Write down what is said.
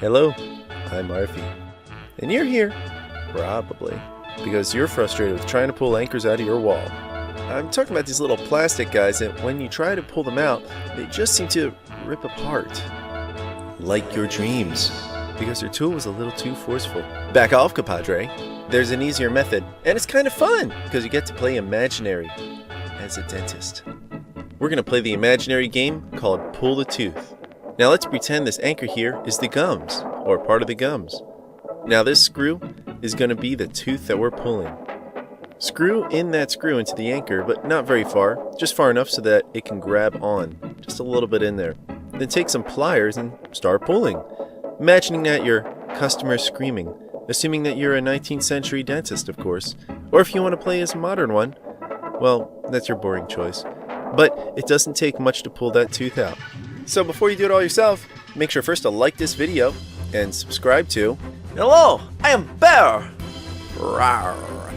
Hello, I'm Arfie. And you're here, probably, because you're frustrated with trying to pull anchors out of your wall. I'm talking about these little plastic guys that when you try to pull them out, they just seem to rip apart. Like your dreams, because your tool was a little too forceful. Back off, compadre. There's an easier method, and it's kind of fun, because you get to play imaginary as a dentist. We're going to play the imaginary game called Pull the Tooth. Now let's pretend this anchor here is the gums, or part of the gums. Now this screw is going to be the tooth that we're pulling. Screw in that screw into the anchor, but not very far, just far enough so that it can grab on, just a little bit in there. Then take some pliers and start pulling, imagining that your customer's screaming, assuming that you're a 19th century dentist, of course. Or if you want to play as a modern one, well, that's your boring choice. But it doesn't take much to pull that tooth out. So before you do it all yourself, make sure first to like this video and subscribe to Hello, I am Bear! Rawr.